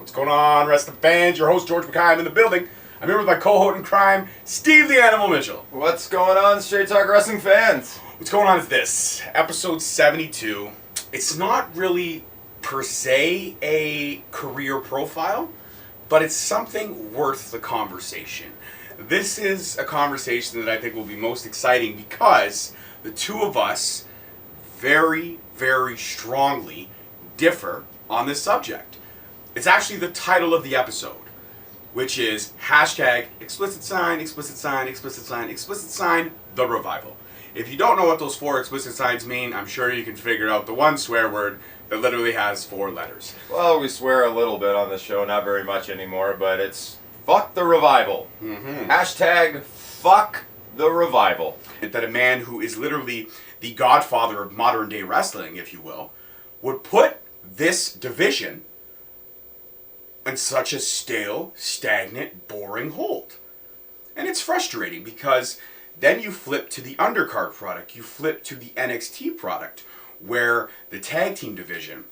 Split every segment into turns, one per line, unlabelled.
What's going on, wrestling fans? Your host, George McKay, I'm in the building. I'm here with my co-host in crime, Steve the Animal Mitchell.
What's going on, Straight Talk Wrestling fans?
What's going on is this, episode 72. It's not really, per se, a career profile, but it's something worth the conversation. This is a conversation that I think will be most exciting because the two of us very, very strongly differ on this subject. It's actually the title of the episode, which is hashtag explicit sign, explicit sign, explicit sign, explicit sign, the revival. If you don't know what those 4 explicit signs mean, I'm sure you can figure out the one swear word that literally has 4 letters.
Well, we swear a little bit on the show, not very much anymore, but it's fuck the revival. Hashtag fuck the revival.
That a man who is literally the godfather of modern day wrestling, if you will, would put this division in such a stale, stagnant, boring hold. And it's frustrating because then you flip to the undercard product, you flip to the NXT product, where the tag team division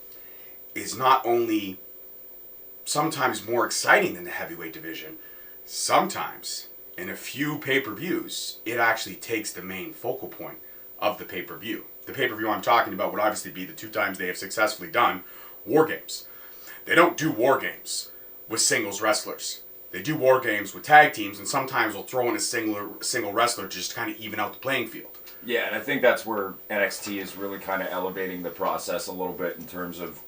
is not only sometimes more exciting than the heavyweight division, sometimes in a few pay-per-views, it actually takes the main focal point of the pay-per-view. The pay-per-view I'm talking about would obviously be the 2 times they have successfully done War Games. They don't do War Games with singles wrestlers. They do War Games with tag teams, and sometimes they'll throw in a single wrestler just to kind of even out the playing field.
Yeah, and I think that's where NXT is really kind of elevating the process a little bit in terms of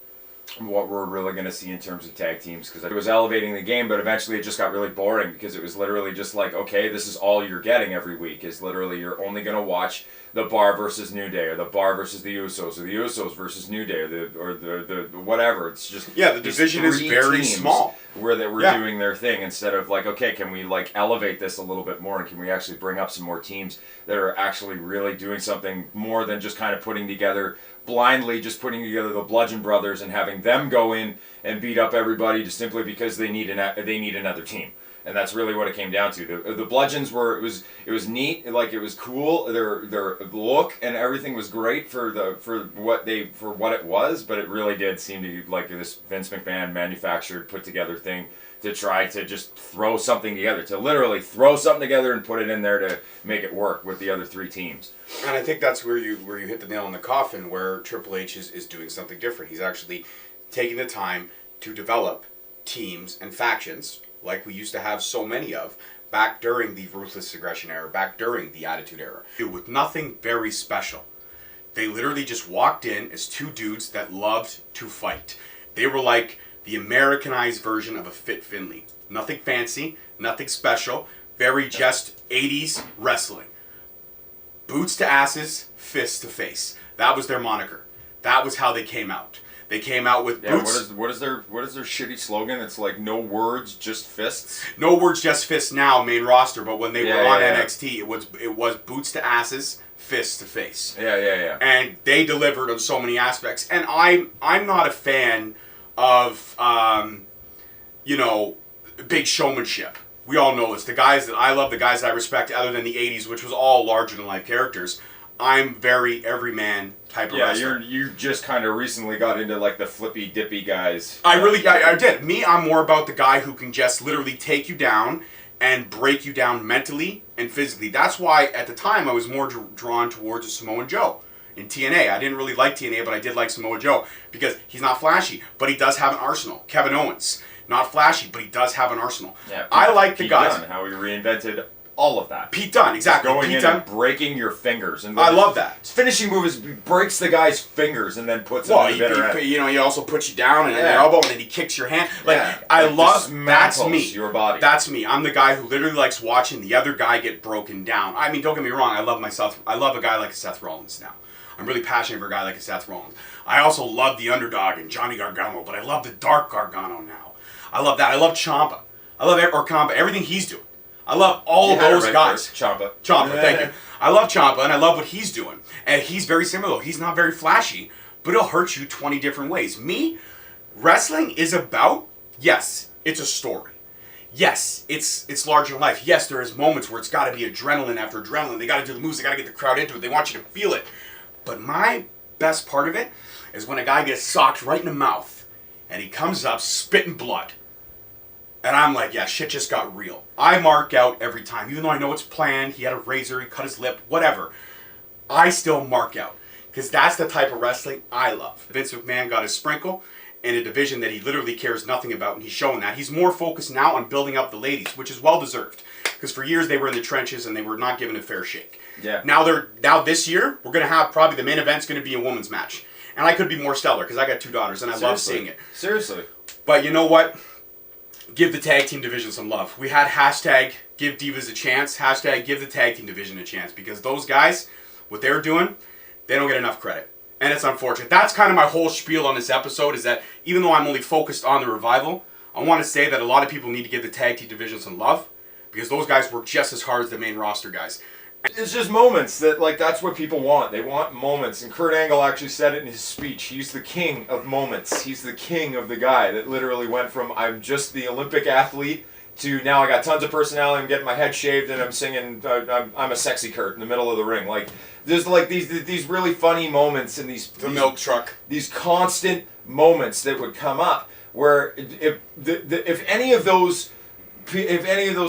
what we're really going to see in terms of tag teams, because it was elevating the game, but eventually it just got really boring because it was literally just like, okay, this is all you're getting every week, is literally you're only going to watch the Bar versus New Day, or the Bar versus the Usos, or the Usos versus New Day, or the whatever. It's just
the division is very small
where they were doing their thing, instead of like, okay, can we like elevate this a little bit more, and can we actually bring up some more teams that are actually really doing something more than just kind of putting together blindly, just putting together the Bludgeon Brothers and having them go in and beat up everybody just simply because they need another team. And that's really what it came down to. The Bludgeons were, it was neat, like it was cool. Their look and everything was great for what it was, but it really did seem to be like this Vince McMahon manufactured, put together thing to try to just throw something together, to literally throw something together and put it in there to make it work with the other 3 teams.
And I think that's where you hit the nail on the coffin, where Triple H is doing something different. He's actually taking the time to develop teams and factions like we used to have so many of back during the Ruthless Aggression era, back during the Attitude era, with nothing very special. They literally just walked in as 2 dudes that loved to fight. They were like the Americanized version of a Fit Finlay. Nothing fancy, nothing special, very just 80s wrestling. Boots to asses, fists to face. That was their moniker. That was how they came out. They came out with boots.
What is their shitty slogan? It's like no words, just fists.
No words, just fists now, main roster. But when they were on NXT, it was boots to asses, fists to face.
Yeah.
And they delivered on so many aspects. And I'm not a fan of big showmanship. We all know this. The guys that I love, the guys that I respect, other than the 80s, which was all larger than life characters, I'm very everyman type of wrestler.
You just kind of recently got into like the flippy dippy guys.
I did. Me, I'm more about the guy who can just literally take you down and break you down mentally and physically. That's why at the time I was more drawn towards a Samoa Joe in TNA. I didn't really like TNA, but I did like Samoa Joe because he's not flashy, but he does have an arsenal. Kevin Owens, not flashy, but he does have an arsenal.
Yeah,
I like the guys.
Dunne, how he reinvented all of that.
Pete Dunne, exactly.
Going
Pete
in
Dunne.
and breaking your fingers. And
I love that.
His finishing move is breaks the guy's fingers and then puts him in the bitter end.
He also puts you down and an elbow, and then he kicks your hand. I love, that's me.
Your body.
That's me. I'm the guy who literally likes watching the other guy get broken down. I mean, don't get me wrong. I love a guy like Seth Rollins now. I'm really passionate for a guy like Seth Rollins. I also love the underdog and Johnny Gargano, but I love the dark Gargano now. I love that. I love Ciampa. I love everything he's doing. I love all of those guys.
Ciampa,
thank you. I love Ciampa, and I love what he's doing. And he's very similar. He's not very flashy, but he'll hurt you 20 different ways. Me, wrestling is about, yes, it's a story. Yes, it's larger than life. Yes, there is moments where it's got to be adrenaline after adrenaline. They got to do the moves. They got to get the crowd into it. They want you to feel it. But my best part of it is when a guy gets socked right in the mouth and he comes up spitting blood. And I'm like, yeah, shit just got real. I mark out every time. Even though I know it's planned, he had a razor, he cut his lip, whatever. I still mark out. Because that's the type of wrestling I love. Vince McMahon got his sprinkle in a division that he literally cares nothing about, and he's showing that. He's more focused now on building up the ladies, which is well-deserved. Because for years they were in the trenches and they were not given a fair shake.
Yeah.
Now this year, we're going to have probably the main event's going to be a women's match. And I could be more stellar because I got 2 daughters and I love seeing it.
Seriously.
But you know what? Give the tag team division some love. We had hashtag give divas a chance, hashtag give the tag team division a chance, because those guys, what they're doing, they don't get enough credit. And it's unfortunate. That's kind of my whole spiel on this episode, is that even though I'm only focused on the Revival, I want to say that a lot of people need to give the tag team division some love, because those guys work just as hard as the main roster guys.
It's just moments that, like, that's what people want. They want moments. And Kurt Angle actually said it in his speech. He's the king of moments. He's the king of the guy that literally went from I'm just the Olympic athlete to now I got tons of personality, I'm getting my head shaved, and I'm singing I'm a sexy Kurt in the middle of the ring. Like, there's like these really funny moments and these
milk truck.
These constant moments that would come up where if any of those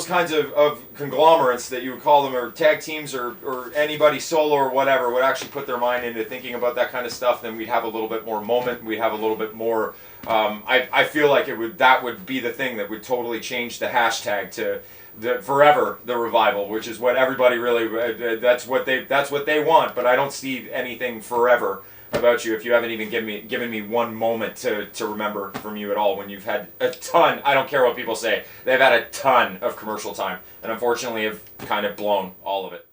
kinds of conglomerates that you would call them, or tag teams, or anybody solo or whatever, would actually put their mind into thinking about that kind of stuff, then we'd have a little bit more moment. We'd have a little bit more. I feel like that would be the thing that would totally change the hashtag to forever the Revival, which is what everybody really that's what they want. But I don't see anything forever about you if you haven't even given me one moment to remember from you at all, when you've had a ton. I don't care what people say, they've had a ton of commercial time, and unfortunately have kind of blown all of it.